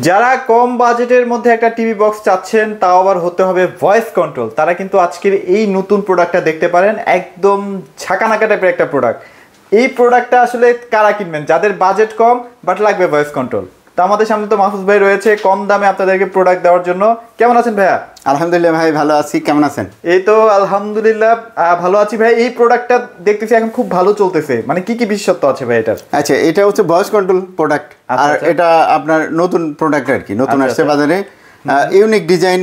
যারা কম বাজেটের মধ্যে একটা টিভি বক্স চাচ্ছেন, তাও আবার হতে হবে ভয়েস কন্ট্রোল, তারা কিন্তু আজকের এই নতুন প্রোডাক্টটা দেখতে পারেন। একদম ঝাঁকানাকা টাইপের একটা প্রোডাক্ট। এই প্রোডাক্টটা আসলে কারা কিনবেন? যাদের বাজেট কম বাট লাগবে ভয়েস কন্ট্রোল। তো আমাদের সামনে তো মাহফুজ ভাই রয়েছে কম দামে আপনাদেরকে প্রোডাক্ট দেওয়ার জন্য। কেমন আছেন ভাইয়া? আলহামদুলিল্লাহ ভাই, ভালো আছি। কেমন আছেন? এই তো আলহামদুলিল্লাহ ভালো আছি ভাই। এই প্রোডাক্টটা দেখতেছি এখন খুব ভালো চলতেছে, মানে কি কি বিশেষত্ব আছে ভাই এটার? আচ্ছা, এটা হচ্ছে ভয়েস কন্ট্রোল প্রোডাক্ট, আর এটা আপনার নতুন প্রোডাক্ট আর কি, নতুন আসছে বাজারে। ইউনিক ডিজাইন,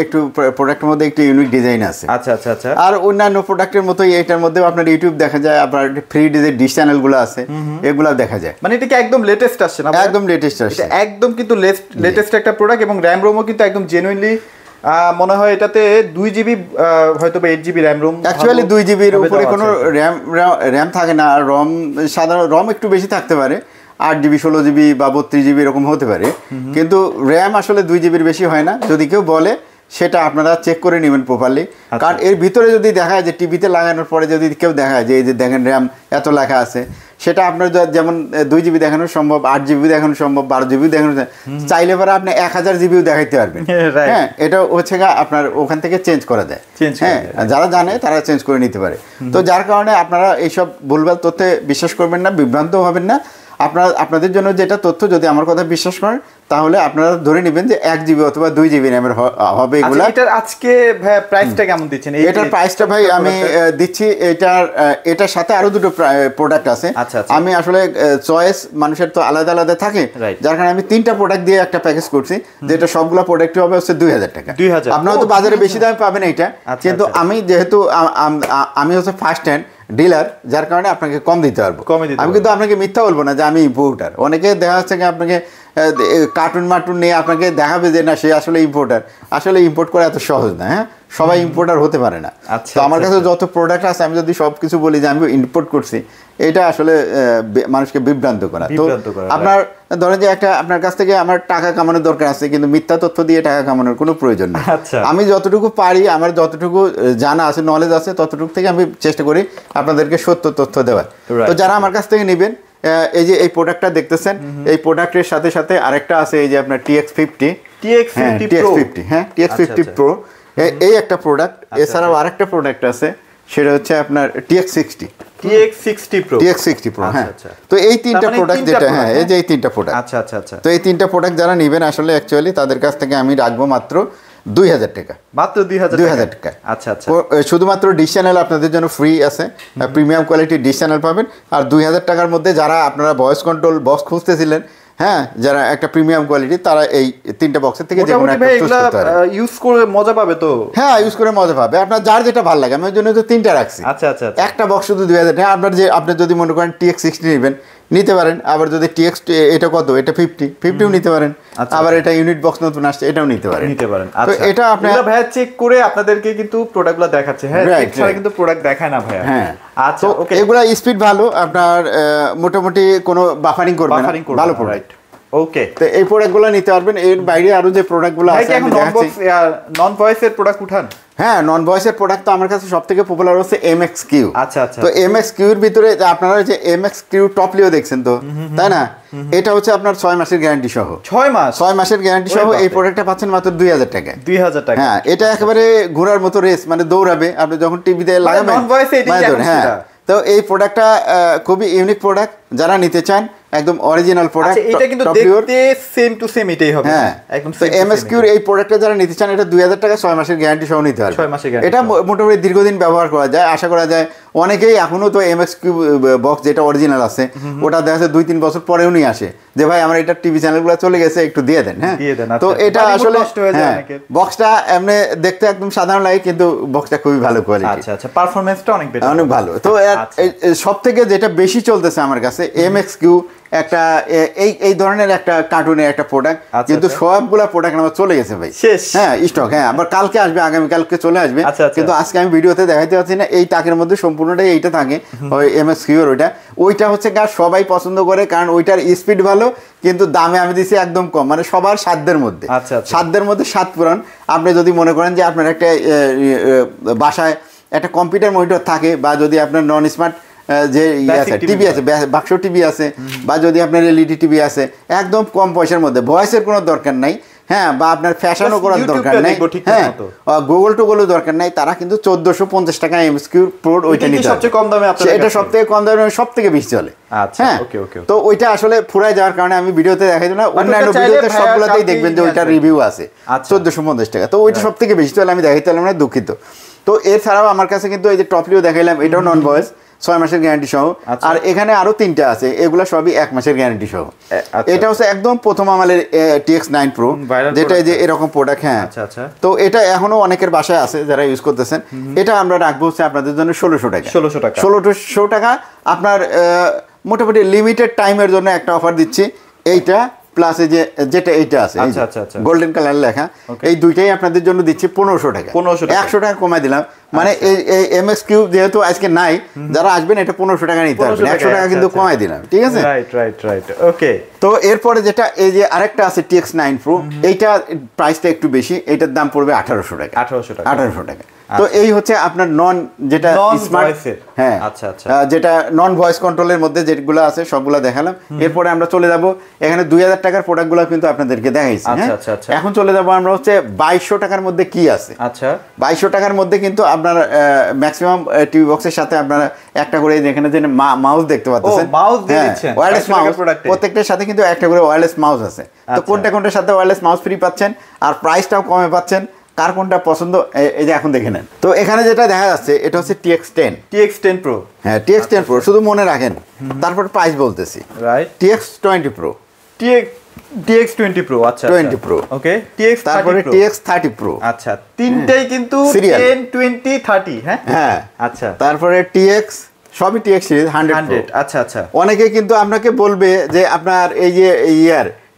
একটু প্রোডাক্টের মধ্যে একটু ইউনিক ডিজাইন আছে। আচ্ছা আচ্ছা আচ্ছা। আর অন্যান্য প্রোডাক্টের মতোই এটার মধ্যে আপনার ইউটিউব দেখা যায়, আপনার ফ্রি ডিশ চ্যানেলগুলো আছে, এগুলো দেখা যায়। মানে এটা কি একদম লেটেস্ট আসছে না? একদম লেটেস্ট আসছে, একদম কিন্তু লেটেস্ট একটা প্রোডাক্ট। এবং র্যাম রোমও কিন্তু একদম জেনুইনলি মনে হয় এটাতে 2 GB হয়তো বা 8 GB RAM ROM. Actually 2 GB এর উপরে কোনো র্যাম থাকে না। আর রম, সাধারণ রম একটু বেশি থাকতে পারে, 8 GB 16 GB বা 32 GB এরকম হতে পারে, কিন্তু র্যাম আসলে 2 GB বেশি হয় না। যদি কেউ বলে সেটা আপনারা চেক করে নেবেন প্রপারলি। কারণ এর ভিতরে যদি দেখা যায় যে টিভিতে লাগানোর পরে যদি কেউ দেখায় যে এই যে দেখেন র্যাম এত লেখা আছে, সেটা আপনার যেমন 2 GB দেখানো সম্ভব, 8 GB দেখানো সম্ভব, 12 GB দেখানো, চাইলে পরে আপনি 1000 GB দেখাইতে পারবেন। হ্যাঁ, এটা হচ্ছে আপনার ওখান থেকে চেঞ্জ করা যায়। হ্যাঁ, যারা জানে তারা চেঞ্জ করে নিতে পারে। তো যার কারণে আপনারা এইসব ভুলভাল তথ্যে বিশ্বাস করবেন না, বিভ্রান্ত হবেন না। আপনাদের জন্য যেটা তথ্য, যদি আমার কথা বিশ্বাস করেন তাহলে আপনারা ধরে নেবেন যে 1 GB অথবা 2 GB র্যামের হবে এগুলো। এটার আজকে ভাই প্রাইসটা কেমন দিচ্ছেন? এটার প্রাইসটা ভাই আমি দিচ্ছি, এটার সাথে আরো দুটো প্রোডাক্ট আছে। আমি আসলে চয়েস মানুষের তো আলাদা আলাদা থাকে, যার কারণে আমি 3টা প্রোডাক্ট দিয়ে একটা প্যাকেজ করছি, যেটা সবগুলো প্রোডাক্ট হবে হচ্ছে 2000 টাকা। আপনারা তো বাজারে বেশি দামে পাবেন এইটা, কিন্তু আমি যেহেতু আমি হচ্ছে ফার্স্ট হ্যান্ড ডিলার, যার কারণে আপনাকে কম দিতে পারবো। আমি কিন্তু আপনাকে মিথ্যা বলবো না যে আমি ইম্পোর্টার। অনেকে দেখা যাচ্ছে আপনাকে কার্টুন মার্টুন নিয়ে আপনাকে দেখাবে যে না সে আসলে ইম্পোর্টার। আসলে ইম্পোর্ট করা এত সহজ না। হ্যাঁ, সবাই ইম্পোর্টার হতে পারে না। তো আমার কাছে যত প্রোডাক্ট আছে, আমি যদি সব কিছু বলি যে আমি ইম্পোর্ট করছি, এটা আসলে মানুষকে বিভ্রান্ত করা। তো আপনার ধরেন যে আপনার কাছ থেকে আমার টাকা কামানোর দরকার আছে, কিন্তু মিথ্যা তথ্য দিয়ে টাকা কামানোর কোনো প্রয়োজন নেই। আমি যতটুকু পারি, আমার যতটুকু জানা আছে, নলেজ আছে, ততটুকু থেকে আমি চেষ্টা করি আপনাদেরকে সত্য তথ্য দেওয়ার। তো যারা আমার কাছ থেকে নেবেন, এই যে এই প্রোডাক্টটা দেখতেছেন, এই প্রোডাক্টের সাথে সাথে আরেকটা আছে, এই যে আপনার TX50 হ্যাঁ, TX50 Pro, এই একটা প্রোডাক্ট। এছাড়াও আরেকটা প্রোডাক্ট আছে, সেটা হচ্ছে আপনার TX60 Pro। হ্যাঁ, তো এই 3টা প্রোডাক্ট যেটা, হ্যাঁ এই যে এই 3টা প্রোডাক্ট। আচ্ছা আচ্ছা আচ্ছা। তো এই 3টা প্রোডাক্ট যারা নেবেন, আসলে অ্যাকচুয়ালি তাদের কাছ থেকে আমি রাখবো মাত্র 2000 টাকা। মাত্র 2000 টাকা। আচ্ছা আচ্ছা। শুধুমাত্র ডিশ চ্যানেল আপনাদের জন্য ফ্রি আছে, প্রিমিয়াম কোয়ালিটির ডিশ চ্যানেল পাবেন। আর 2000 টাকার মধ্যে যারা আপনারা ভয়েস কন্ট্রোল বক্স খুঁজতেছিলেন, হ্যাঁ, যারা একটা প্রিমিয়াম কোয়ালিটি, তারা এই 3টা বক্সের থেকে যে কোনো একটা চুজ করতে পারে। ইউজ করে মজা পাবে তো? হ্যাঁ, ইউজ করে মজা পাবে। আপনার যার যেটা ভালো লাগে, আমি ওই জন্য তো 3টা রাখছি। আচ্ছা আচ্ছা। একটা বক্স শুধু 2000 টাকা। আপনি যদি মনে করেন TX60 নেবেন, নিতে পারেন। আবার যদি TX, এটা কত, এটা 50ও নিতে পারেন। আবার এটা ইউনিট বক্স নতুন আসছে, এটাও নিতে পারেন। তো এটা আপনারা ভাইয়া চেক করে আপনাদেরকে কিন্তু প্রোডাক্টগুলো দেখাচ্ছে। হ্যাঁ, এছাড়া কিন্তু প্রোডাক্ট দেখায় না ভাইয়া। হ্যাঁ, আচ্ছা ওকে। এগুলা স্পিড ভালো, আপনার মোটামুটি কোনো বাফারিং করবে না, ভালো প্রোডাক্ট। ওকে, তো এই প্রোডাক্টগুলো নিতে পারবেন। এর বাইরে আরো যে প্রোডাক্টগুলো আছে, আমি দেখাচ্ছি। নন ভয়েসের প্রোডাক্ট উঠান? হ্যাঁ, নন ভয়েসের প্রোডাক্ট তো আমার কাছে সবথেকে পপুলার হচ্ছে MXQ। আচ্ছা আচ্ছা। তো MXQ এর ভিতরে আপনারা যে MXQ টপলিও দেখছেন তো, তাই না? এটা হচ্ছে আপনার 6 মাসের গ্যারান্টি সহ। 6 মাসের গ্যারান্টি সহ এই প্রোডাক্টটা পাচ্ছেন মাত্র 2000 টাকায়। 2000 টাকা। হ্যাঁ, এটা একেবারে ঘোড়ার মতো রেস, মানে দৌড়াবে আপনি যখন টিভিতে লাগাবেন। নন ভয়েসে হ্যাঁ, তো এই প্রোডাক্টটা খুবই ইউনিক প্রোডাক্ট। যারা নিতে চান, একদম অরিজিনাল প্রোডাক্ট। এটা কিন্তু দেখতে সেম টু সেম এটাই হবে। হ্যাঁ, একদম MXQ এর এই প্রোডাক্টটা যারা নিতে চান, এটা 2000 টাকা 6 মাসের গ্যারান্টি সহ নিতে হবে। এটা মোটামুটি দীর্ঘদিন ব্যবহার করা যায়, আশা করা যায়। অনেকেই এখনো তো MXQ বক্স যেটা অরিজিনাল আছে, ওটা দেখা যাচ্ছে 2-3 বছর পরেও নিয়ে আসে যে ভাই আমার এটা টিভি চ্যানেলগুলো চলে গেছে, একটু দিয়ে দেন। হ্যাঁ, তো এটা আসলে বক্সটা এমনি দেখতে একদম সাধারণ লাগে, কিন্তু বক্সটা খুবই ভালো কোয়ালিটি। আচ্ছা আচ্ছা, পারফরম্যান্সটা অনেক ভালো। তো সবথেকে যেটা বেশি চলতেছে আমার কাছে, MXQ একটা এই ধরনের একটা কার্টুনের একটা প্রোডাক্ট, কিন্তু সবগুলা প্রোডাক্ট আমার চলে গেছে ভাই, শেষ। হ্যাঁ, স্টক। হ্যাঁ, আবার কালকে আসবে, আগামী কালকে চলে আসবে, কিন্তু আজকে আমি ভিডিওতে দেখাইতে পারছি না। এই টাকের মধ্যে সম্পূর্ণটাই এইটা থাকে, ওই MXQ এর ওইটা হচ্ছে সবাই পছন্দ করে, কারণ ওইটার স্পিড ভালো, কিন্তু দামে আমি দিছি একদম কম, মানে সবার সাধ্যের মধ্যে। সাধ্যের মধ্যে স্বাদ পূরণ। আপনি যদি মনে করেন যে আপনার একটা বাসায় একটা কম্পিউটার মনিটর থাকে, বা যদি আপনার নন স্মার্ট যে টিভি আছে, বাক্স টিভি আছে, বা যদি আপনার এলইডি টিভি আছে, একদম কম পয়সার মধ্যে, ভয়েসের কোনো দরকার নাই, হ্যাঁ, বা আপনার ফ্যাশনও করার দরকার নাই, হ্যাঁ, গুগল দরকার নাই, তারা কিন্তু 1450 টাকা এমএসকিউ প্রো ওইটা নিতে সবচেয়ে কম দামে, এটা সবথেকে কম দামে, সবথেকে বেশি চলে। হ্যাঁ, তো ওইটা আসলে ফুরাই যাওয়ার কারণে আমি ভিডিওতে দেখাই না, অন্যান্য ভিডিওতে সবগুলোতেই দেখবেন যে ওইটার রিভিউ আছে 1450 টাকা, তো ওইটা সবথেকে বেশি চলে, আমি দেখাইতে পারলাম না, দুঃখিত। তো এছাড়াও আমার কাছে কিন্তু এই যে টপলিও দেখাইলাম, এটাও নন ভয়েস, 6 মাসের গ্যারান্টি সহ। আর এখানে আরো 3টা আছে, এগুলো সবই 1 মাসের গ্যারান্টি সহ। এটা হচ্ছে একদম প্রথম আমাদের TX9 Pro, যেটা যে এরকম প্রোডাক্ট। হ্যাঁ, তো এটা এখনো অনেকের বাসায় আছে যারা ইউজ করতেছেন। এটা আমরা রাখবো হচ্ছে আপনাদের জন্য 1600 টাকা। 1600 টাকা আপনার মোটামুটি লিমিটেড টাইমের জন্য একটা অফার দিচ্ছি। এইটা প্লাস এই যে যেটা এইটা আছে গোল্ডেন কালার লেখা, এই দুইটাই আপনাদের জন্য দিচ্ছি 1500 টাকা। 100 টাকা কমাই দিলাম, মানে এই এমএসকিউ যেহেতু আজকে নাই, যারা আসবেন এটা 1500 টাকা নিতে পারবেন, 100 টাকা কিন্তু কমাই দিলাম, ঠিক আছে? রাইট, ওকে। তো এরপরে যেটা এই যে আরেকটা আছে TX9 Pro, এইটা প্রাইসটা একটু বেশি, এটার দাম পড়বে 1800 টাকা। 1800 টাকা। তো এই হচ্ছে আপনার নন যেটা স্মার্ট, হ্যাঁ, যেটা নন ভয়েস কন্ট্রোলের মধ্যে যেগুলো আছে সবগুলো দেখালাম। এরপরে আমরা চলে যাব, এখানে 2000 টাকার প্রোডাক্টগুলো কিন্তু আপনাদেরকে দেখাইছি। এখন চলে যাব আমরা হচ্ছে 2200 টাকার মধ্যে কি আছে। 2200 টাকার মধ্যে কিন্তু আপনার ম্যাক্সিমাম টিভি বক্সের সাথে আপনারা একটা করে এখানে যে মাউস দেখতে পাচ্ছেন, ওয়্যারলেস মাউস, প্রত্যেকটার সাথে কিন্তু একটা করে ওয়্যারলেস মাউস আছে। তো কোনটার সাথে ওয়্যারলেস মাউস ফ্রি পাচ্ছেন, আর প্রাইসটাও কমে পাচ্ছেন। কার কোনটা পছন্দ এই যে এখন দেখে নেন। তো এখানে যেটা দেখা যাচ্ছে এটা হচ্ছে TX10 Pro। হ্যাঁ, TX10 Pro, শুধু মনে রাখেন, তারপর প্রাইস বলতেছি। TX20 Pro, TX20 Pro, আচ্ছা 20 Pro, ওকে। তারপরে TX30 Pro, আচ্ছা, তিনটাই কিন্তু 10 20 30। হ্যাঁ, আচ্ছা। তারপরে TX, সবই TX সিরিজ 100। আচ্ছা। অনেকে কিন্তু আপনাকে বলবে যে আপনার এই যে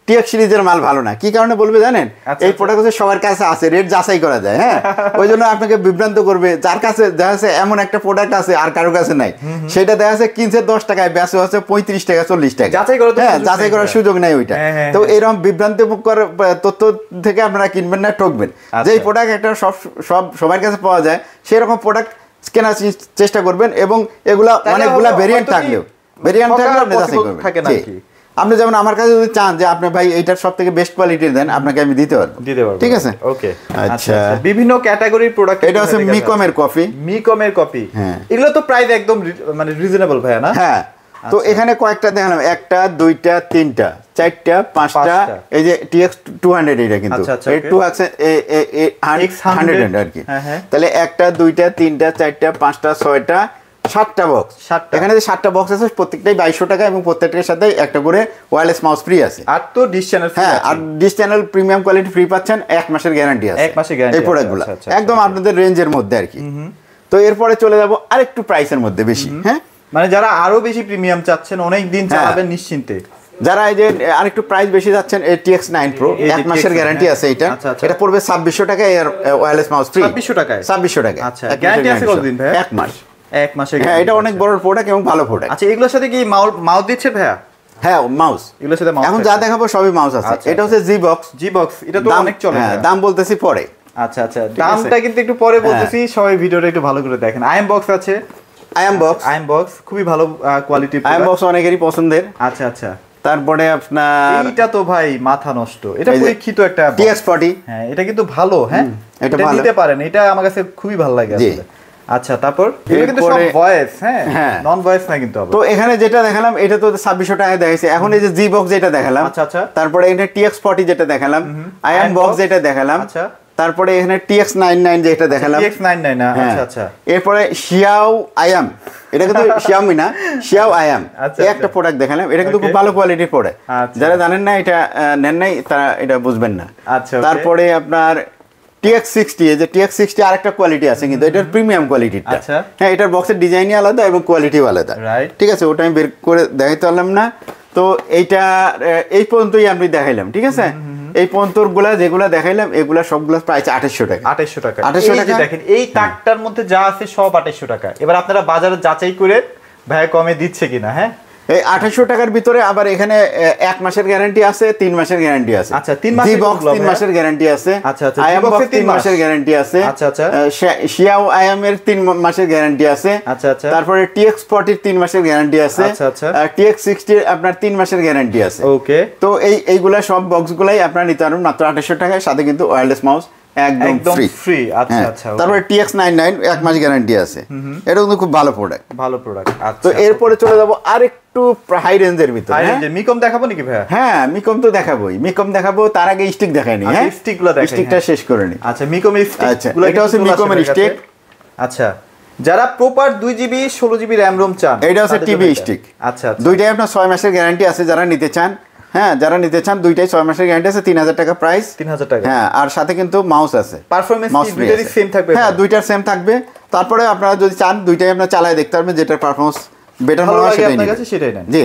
TX সিরিজের মাল ভালো না, কি কারণে বলবে জানেন? এই প্রোডাক্ট হচ্ছে সবার কাছে আছে, রেট যাচাই করা যায়। হ্যাঁ, ওই জন্য আপনাকে বিভ্রান্ত করবে। যার কাছে দেখা যাচ্ছে এমন একটা প্রোডাক্ট আছে আর কারো কাছে নাই, সেটা দেখা যাচ্ছে কিনছে 10 টাকায়, বেচে হচ্ছে 35 টাকা 40 টাকা। যাচাই করার সুযোগ নাই ওইটা। তো এরকম বিভ্রান্তিকর তথ্য থেকে আপনারা কিনবেন না, ঠকবেন। যেই প্রোডাক্ট একটা সবার কাছে পাওয়া যায় সেরকম প্রোডাক্ট কেনার চেষ্টা করবেন, এবং এগুলা অনেকগুলা ভেরিয়েন্ট থাকলেও আপনি যাচাই করবেন। আপনি যেমন আমার কাছে যদি চান যে আপনি ভাই এইটার সবথেকে বেস্ট কোয়ালিটির দেন, আপনাকে আমি দিতে পারবো, ঠিক আছে? ওকে, আচ্ছা। বিভিন্ন ক্যাটাগরির প্রোডাক্ট, এটা হচ্ছে মিকমের কপি। হ্যাঁ, এগুলো তো প্রাইস একদম মানে রিজনেবল ভাই, না? হ্যাঁ। তো এখানে কয়েকটা দেখালাম, 1টা 2টা 3টা 4টা 5টা, এই যে TX200, এটা কিন্তু এই 2 আছে 100 আর কি। তাহলে 1টা 2টা 3টা 4টা 5টা 6টা 7টা বক্স। এখানে যে 7টা বক্স আছে প্রত্যেকটাই 2200 টাকা, এবং প্রত্যেকটার সাথে একটা করে ওয়্যারলেস মাউস ফ্রি আছে। আর তো ডিশ চ্যানেল, হ্যাঁ, আর dish channel premium quality free পাচ্ছেন, 1 মাসের গ্যারান্টি আছে। 1 মাসের গ্যারান্টি এই প্রোডাক্টগুলো একদম আপনাদের রেঞ্জের মধ্যে আর কি। তো এরপরে চলে যাব আরেকটু প্রাইসের মধ্যে বেশি। হ্যাঁ, মানে যারা আরো বেশি প্রিমিয়াম চাচ্ছেন, অনেক দিন চালাবেন নিশ্চিন্তে, যারা এই যে আরেকটু প্রাইস বেশি যাচ্ছেন, এই TX9 Pro 1 মাসের গ্যারান্টি আছে। এটা পড়বে 2600 টাকা, এর ওয়্যারলেস মাউস ফ্রি 2600 টাকা। আচ্ছা, গ্যারান্টি আছে কতদিন ভাই? 1 মাস। 1 মাসের। হ্যাঁ, এটা অনেক বড় প্রোডাক্ট এবং ভালো প্রোডাক্ট। আচ্ছা, এগুলোর সাথে কি মাউস দিচ্ছে ভাইয়া? হ্যাঁ, মাউস, এগুলোর সাথে মাউস। এখন যা দেখাবো সবই মাউস আছে। এটা হচ্ছে জি বক্স, এটা তো অনেক চলে। হ্যাঁ, দাম বলতেছি পরে। আচ্ছা, দামটা কিন্তু একটু পরে বলতেছি, সবাই ভিডিওটা একটু ভালো করে দেখেন। আইএম বক্স আছে, আইএম বক্স খুবই ভালো কোয়ালিটির, আইএম বক্স অনেকেরই পছন্দের। আচ্ছা। তারপরে আপনার এটা তো ভাই মাথা নষ্ট, এটা পরীক্ষিত একটা TX40। হ্যাঁ, এটা কিন্তু ভালো। হ্যাঁ, এটা নিতে পারেন, এটা আমার কাছে খুবই ভালো লাগে আসলে। আচ্ছা, তারপর এটা কিন্তু সব ভয়েস, হ্যাঁ, নন ভয়েস না কিন্তু। তো এখানে যেটা দেখালাম এটা তো 2600 টাকায় দেখাইছে। এখন এই যে জি বক্স যেটা দেখালাম, আচ্ছা। তারপরে এখানে TX40 যেটা দেখালাম, আইএম বক্স যেটা দেখালাম, আচ্ছা। তারপরে এখানে TX99 যেটা দেখালাম, TX99, আচ্ছা। এরপরে শিয়াও আইএম, এটা কিন্তু শিয়াওমি না, শিয়াও আইএম, এই একটা প্রোডাক্ট দেখালাম। এটা কিন্তু খুব ভালো কোয়ালিটির প্রোডাক্ট। যারা জানেন না, এটা নেন নাই, তারা এটা বুঝবেন না। তারপরে আপনার TX60, এই যে TX60 আরেকটা কোয়ালিটি আছে, কিন্তু এটার প্রিমিয়াম কোয়ালিটিটা। হ্যাঁ, এটার বক্সের ডিজাইনই আলাদা এবং কোয়ালিটিও আলাদা, ঠিক আছে? ওটা আমি বের করে দেখাইতে পারলাম না। তো এইটা এই পর্যন্তই আমি দেখাইলাম, ঠিক আছে? এই পন্তরগুলা যেগুলা দেখাইলাম, এগুলা সবগুলা প্রাইস 2800 টাকা। 2800 টাকা। দেখেন, এই তাকটার মধ্যে যা আছে সব 2800 টাকা। এবার আপনারা বাজারে যাচাই করে ভাই কমে দিচ্ছে কিনা। হ্যাঁ, এই 2800 টাকার ভিতরে আবার এখানে 1 মাসের গ্যারান্টি আছে, 3 মাসের গ্যারান্টি আছে। আচ্ছা 3 মাসের বক্স 3 মাসের গ্যারান্টি আছে। আচ্ছা আচ্ছা আইএম বক্স 3 মাসের গ্যারান্টি আছে। আচ্ছা আচ্ছা শিয়াও আইএম এর 3 মাসের গ্যারান্টি আছে। আচ্ছা আচ্ছা তারপরে টিএক্স 40 এর 3 মাসের গ্যারান্টি আছে। আচ্ছা আচ্ছা টিএক্স 60 এর আপনার 3 মাসের গ্যারান্টি আছে। ওকে, তো এইগুলা সব বক্সগুলাই আপনারা নিতে পারবেন মাত্র 2800 টাকায়, সাথে কিন্তু ওয়্যারলেস মাউস একদম ফ্রি। আচ্ছা আচ্ছা। তারপরে TX99 1 মাস গ্যারান্টি আছে। এটা কিন্তু খুব ভালো প্রোডাক্ট। আচ্ছা। তো এরপরে চলে যাব আরেকটু হাই রেঞ্জের ভিতরে। হাই রেঞ্জে মিকম দেখাবো নাকি ভাই? হ্যাঁ মিকম তো দেখাবোই, মিকম দেখাবো, তার আগে স্টিক দেখাইনি। হ্যাঁ স্টিকগুলো দেখাই, স্টিকটা শেষ করে নি। আচ্ছা মিকমের স্টিকগুলো, এটা হচ্ছে মিকমের স্টিক। আচ্ছা, যারা proper 2GB 16GB RAM ROM চান, এটা হচ্ছে টিভি স্টিক। আচ্ছা, দুইটাই আপনার 6 মাসের গ্যারান্টি আছে যারা নিতে চান। হ্যাঁ যারা নিতে চান দুইটাই 6 মাসের গ্যারান্টি আছে, 3000 টাকা প্রাইস। 3000 টাকা। হ্যাঁ আর সাথে কিন্তু মাউস আছে। পারফরম্যান্স কি দুইটারই সেম থাকবে? হ্যাঁ দুইটার সেম থাকবে। তারপরে আপনারা যদি চান দুইটাই আপনারা চালায় দেখতে পারবেন, যেটার পারফরম্যান্স বেটার মনে হয় সেটাই নেন। জি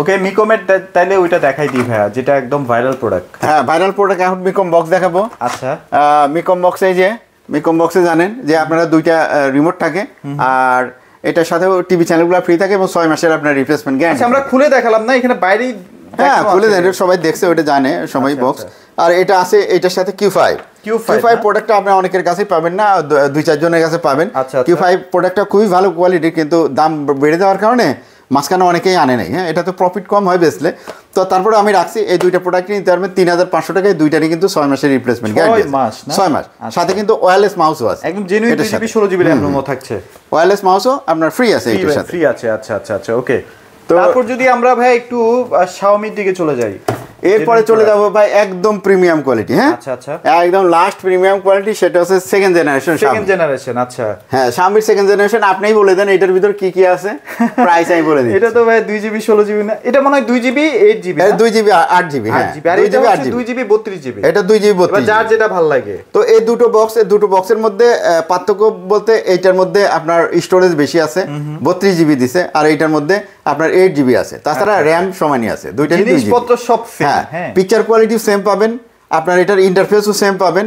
ওকে, মিকমের তাইলে ওইটা দেখাই দিই ভাইয়া, যেটা একদম ভাইরাল প্রোডাক্ট। হ্যাঁ ভাইরাল প্রোডাক্ট। এখন মিকম বক্স দেখাবো। আচ্ছা মিকম বক্সে যে মিকম বক্সে জানেন যে আপনারা দুইটা রিমোট থাকে, আর এটার সাথেও টিভি চ্যানেলগুলো ফ্রি থাকে এবং 6 মাসের আপনার রিপ্লেসমেন্ট গ্যারান্টি। আমরা খুলে দেখালাম না, এখানে বাইরেই। হ্যাঁ খুলে দেন, সবাই দেখছে, ওটা জানে সবাই বক্স। আর এটা আছে এটার সাথে Q5 প্রোডাক্টটা আপনি অনেকের কাছেই পাবেন না, 2-4 জনের কাছে পাবেন। Q5 প্রোডাক্টটা খুবই ভালো কোয়ালিটির, কিন্তু দাম বেড়ে যাওয়ার কারণে মাঝখানে অনেকেই আনে নাই। হ্যাঁ এটা তো প্রফিট কম হয় বেচলে। তো তারপরে আমি রাখছি এই দুইটা প্রোডাক্টই নিতে পারবেন 3500 টাকায়। দুইটারই কিন্তু 6 মাসের রিপ্লেসমেন্ট গ্যারান্টি। 6 মাস, সাথে কিন্তু ওয়্যারলেস মাউসও আছে, একদম জেনুইন 2GB 16GB র‍্যাম রোমও থাকছে। ওয়্যারলেস মাউসও আপনার ফ্রি আছে, এটার সাথে ফ্রি আছে। আচ্ছা আচ্ছা আচ্ছা ওকে। তারপর যদি আমরা ভাই একটু Xiaomi দিকে চলে যাই, এরপরে চলে যাবো ভাই একদম প্রিমিয়াম কোয়ালিটি। হ্যাঁ আচ্ছা আচ্ছা একদম লাস্ট প্রিমিয়াম কোয়ালিটি, সেটা হচ্ছে সেকেন্ড জেনারেশন। আচ্ছা হ্যাঁ Xiaomi সেকেন্ড জেনারেশন। আপনিই বলে দেন এটার ভিতর কি কি আছে, প্রাইস আমি বলে দিই। এটা তো ভাই 2GB 16GB না, এটা মনে হয় 2GB 8GB। 2GB 8GB। হ্যাঁ 2GB 8GB 2GB 32GB। এটা 2GB 32GB, যার যেটা ভালো লাগে। তো এই দুটো বক্সের মধ্যে পার্থক্য বলতে এইটার মধ্যে আপনার স্টোরেজ বেশি আছে, 32GB দিছে, আর এইটার মধ্যে আপনার 8GB আছে। তাছাড়া র্যাম সমানই আছে, দুইটারই 2GB। জিনিসপত্র সব সেম। হ্যাঁ পিকচার কোয়ালিটি সেম পাবেন, আপনার এটার ইন্টারফেসও সেম পাবেন।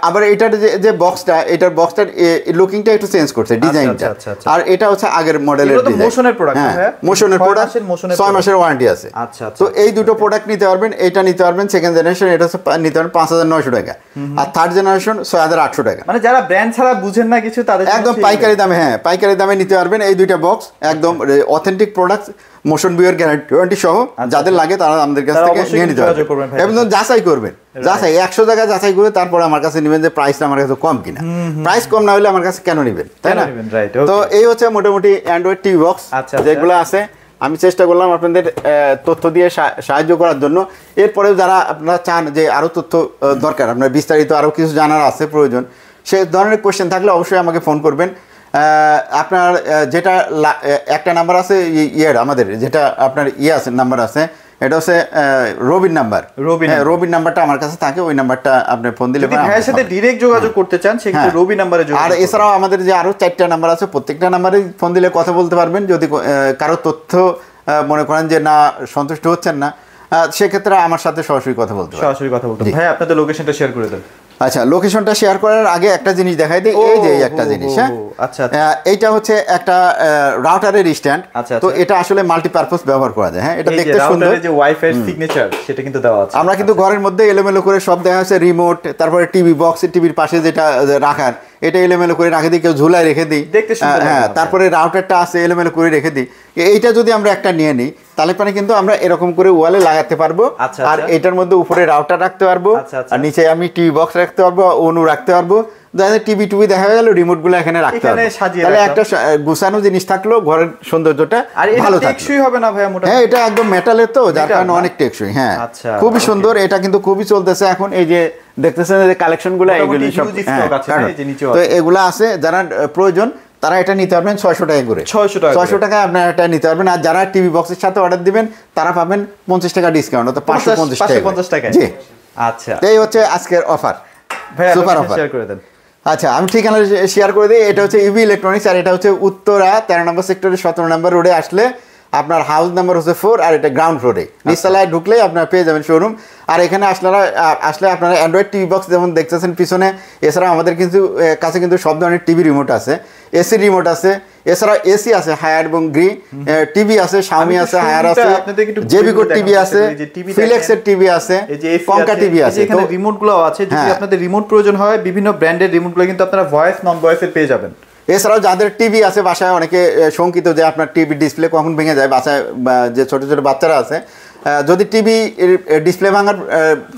আবার এটার যে বক্সটা, এটার বক্সটার লুকিংটা একটু চেঞ্জ করছে, ডিজাইনটা। আর এটা হচ্ছে আগের মডেলের ডিজাইন। মোশনের প্রোডাক্ট। হ্যাঁ মোশনের প্রোডাক্ট, 6 মাসের ওয়ারেন্টি আছে। আচ্ছা আচ্ছা। তো এই দুটো প্রোডাক্ট নিতে পারবেন। এটা নিতে পারবেন সেকেন্ড জেনারেশন, এটা হচ্ছে নিতে পারবেন 5900 টাকা। আর থার্ড জেনারেশন 6800 টাকা। মানে যারা ব্র্যান্ড ছাড়া বুঝেন না কিছু, তাদের একদম পাইকারি দামে, হ্যাঁ পাইকারি দামে নিতে পারবেন এই দুইটা বক্স। একদম অথেন্টিক প্রোডাক্ট, মোশন ভিউর গ্যারান্টি সহ। যাদের লাগে তারা আমাদের কাছ থেকে নিয়ে নিতে পারবেন এবং যাচাই করবেন। 100 জায়গা যাচাই করে তারপরে আমার কাছে নেবেন যে প্রাইসটা আমার কাছে কম কিনা। প্রাইস কম না হলে আমার কাছে কেন নেবেন, তাই না? তো এই হচ্ছে মোটামুটি অ্যান্ড্রয়েড টিভি বক্স যেগুলো আছে। আমি চেষ্টা করলাম আপনাদের তথ্য দিয়ে সাহায্য করার জন্য। এরপরেও যারা আপনারা চান যে আরও তথ্য দরকার, আপনার বিস্তারিত আরও কিছু জানার আছে প্রয়োজন, সে ধরনের কোয়েশ্চেন থাকলে অবশ্যই আমাকে ফোন করবেন। আপনার যেটা একটা নাম্বার আছে আমাদের, যেটা আপনার আছে নাম্বার আছে, এটা হচ্ছে রবির নাম্বার। রবির নাম্বারটা আমার কাছে থাকে, ওই নাম্বারটা আপনি ফোন দিলে ভাইয়ের সাথে ডাইরেক্ট যোগাযোগ করতে চান সেক্ষেত্রে রবি নাম্বারে যোগাযোগ। আর এছাড়াও আমাদের যে আরো 4টা নাম্বার আছে, প্রত্যেকটা নাম্বারে ফোন দিলে কথা বলতে পারবেন। যদি কারো তথ্য মনে করেন যে না সন্তুষ্ট হচ্ছেন না, সেক্ষেত্রে আমার সাথে সরাসরি কথা বলতে পারবেন। ভাই আপনাদের লোকেশনটা শেয়ার করে দেন। আচ্ছা লোকেশনটা শেয়ার করার আগে একটা জিনিস দেখাই দিই। এই যে একটা জিনিস, হ্যাঁ আচ্ছা এইটা হচ্ছে একটা রাউটারের স্ট্যান্ড। তো এটা আসলে মাল্টিপারপাস ব্যবহার করা যায়। হ্যাঁ এটা দেখতে সুন্দর, যে ওয়াইফাই সিগনেচার সেটা কিন্তু দেওয়া আছে। আমরা কিন্তু ঘরের মধ্যে এলোমেলো করে সব দেখা আছে, রিমোট, তারপরে টিভি বক্স, টিভির পাশে যেটা রাখার, এটা এলোমেলো করে রাখে দিই, কেউ ঝুলায় রেখে দিই। হ্যাঁ তারপরে রাউটারটা আছে এলোমেলো করে রেখে দিই। এইটা যদি আমরা একটা নিয়ে নিই তাহলে পরে কিন্তু আমরা এরকম করে ওয়ালে লাগাতে পারবো। আর এটার মধ্যে উপরে রাউটার রাখতে পারবো, আর নিচে আমি টিভি বক্স রাখতে পারবো, অনু রাখতে পারবো। টিভি দেখা গেল, রিমোট গুলো এখানে রাখতে পারবো। তাহলে একটা গুছানো জিনিস থাকলো, ঘরের সৌন্দর্যটা ভালো থাকবে। টেকসই হবে না ভাই? হ্যাঁ এটা একদম মেটালের, তো যার কারণে অনেক টেকসই। হ্যাঁ খুবই সুন্দর, এটা কিন্তু খুবই চলতেছে এখন। এই যে দেখতেছেন যে কালেকশন গুলো, এগুলি সব তো এগুলো আছে, যারা প্রয়োজন তারা এটা নিতে পারবেন 600 টাকা করে। 600 টাকা আপনারা এটা নিতে পারবেন। আর যারা টিভি বক্সের সাথে অর্ডার দিবেন তারা পাবেন 50 টাকা ডিসকাউন্ট, অর্থাৎ 550 টাকা। জি আচ্ছা, এই হচ্ছে আজকের অফার, সুপার অফার। শেয়ার করে দেন। আচ্ছা আমি ঠিকানা শেয়ার করে দিই। এটা হচ্ছে ইভি ইলেকট্রনিক্স, আর এটা হচ্ছে উত্তরা 13 নম্বর সেক্টরের 17 নম্বর রোডে আসলে আপনার হাউস নাম্বার হচ্ছে 4 আর এটা গ্রাউন্ড ফ্লোরে। নিচতলায় ঢুকলেই আপনারা পেয়ে যাবেন শোরুম। আর এখানে আসলে আপনারা অ্যান্ড্রয়েড টিভি বক্স যেমন দেখতেছেন পিছনে, এছাড়া আমাদের কিন্তু কাছে কিন্তু সব ধরনের টিভি রিমোট আছে, এসি রিমোট আছে, এছাড়া এসি আছে হায়ার এবং গ্রি, টিভি আছে, শাওমি আছে, হায়ার আছে, জেবিকো টিভি আছে, ফিলেক্সের টিভি আছে, কঙ্কা টিভি আছে। এখানে রিমোটগুলো আছে, যদি আপনাদের রিমোট প্রয়োজন হয় বিভিন্ন ব্র্যান্ডের রিমোটগুলো কিন্তু আপনারা ভয়েস নন ভয়েসের পেয়ে যাবেন। এছাড়াও যাদের টিভি আছে বাসায়, অনেকে শঙ্কিত যে আপনার টিভি ডিসপ্লে কখন ভেঙে যায়, বাসায় যে ছোট ছোট বাচ্চারা আছে, যদি টিভি ডিসপ্লে ভাঙার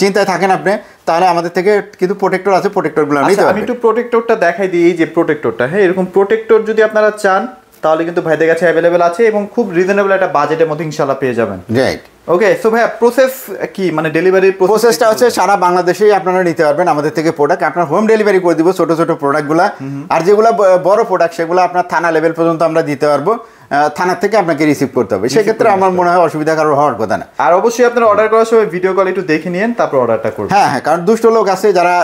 চিন্তায় থাকেন আপনি, তাহলে আমাদের থেকে কিন্তু প্রোটেক্টর আছে, প্রোটেক্টরগুলো নিতে পারবেন। আমি একটু প্রোটেক্টরটা দেখাই দিই, এই যে প্রোটেক্টরটা, হ্যাঁ এরকম প্রোটেক্টর যদি আপনারা চান তাহলে কিন্তু ভাইদের কাছে অ্যাভেলেবেল আছে এবং খুব রিজনেবল একটা বাজেটের মধ্যে ইনশাআল্লাহ পেয়ে যাবেন। রাইট। ওকে, সো ভাইয়া প্রসেস কি, মানে ডেলিভারির প্রসেসটা হচ্ছে সারা বাংলাদেশেই আপনারা নিতে পারবেন আমাদের থেকে প্রোডাক্ট, আপনার হোম ডেলিভারি করে দিব ছোট ছোট প্রোডাক্টগুলো। আর যেগুলো বড় প্রোডাক্ট সেগুলো আপনার থানা লেভেল পর্যন্ত আমরা দিতে পারবো, থানার থেকে আপনাকে রিসিভ করতে হবে, সেক্ষেত্রে আমার মনে হয় অসুবিধা কারোর হওয়ার কথা না। আর অবশ্যই আপনারা অর্ডার করার সময় ভিডিও কল একটু দেখে নিন, তারপর অর্ডারটা করবেন। হ্যাঁ, কারণ দুষ্ট লোক আছে যারা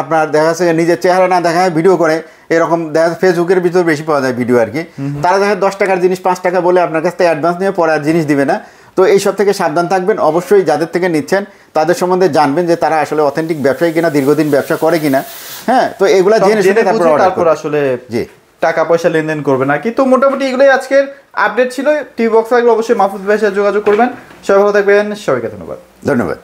আপনার দেখা যাচ্ছে নিজের চেহারা না দেখায় ভিডিও করে, এরকম দেখা যাচ্ছে ফেসবুকের ভিতর বেশি পাওয়া যায় ভিডিও আর কি। তারা দেখা 10 টাকার জিনিস 5 টাকা বলে আপনার কাছ থেকে অ্যাডভান্স নিয়ে পরে আর জিনিস দিবে না। তো এইসব থেকে সাবধান থাকবেন। অবশ্যই যাদের থেকে নিচ্ছেন তাদের সম্বন্ধে জানবেন যে তারা আসলে অথেন্টিক ব্যবসায়ী কিনা, দীর্ঘদিন ব্যবসা করে কিনা। হ্যাঁ, তো এগুলা জেনে শুনে তারপর আসলে জি টাকা পয়সা লেনদেন করবেন আর কি। তো মোটামুটি এগুলোই আজকের আপডেট ছিল। টিভি বক্স থাকলে অবশ্যই মাহফুজ ভাইয়ের সাথে যোগাযোগ করবেন। সবাই ভালো থাকবেন, সবাইকে ধন্যবাদ।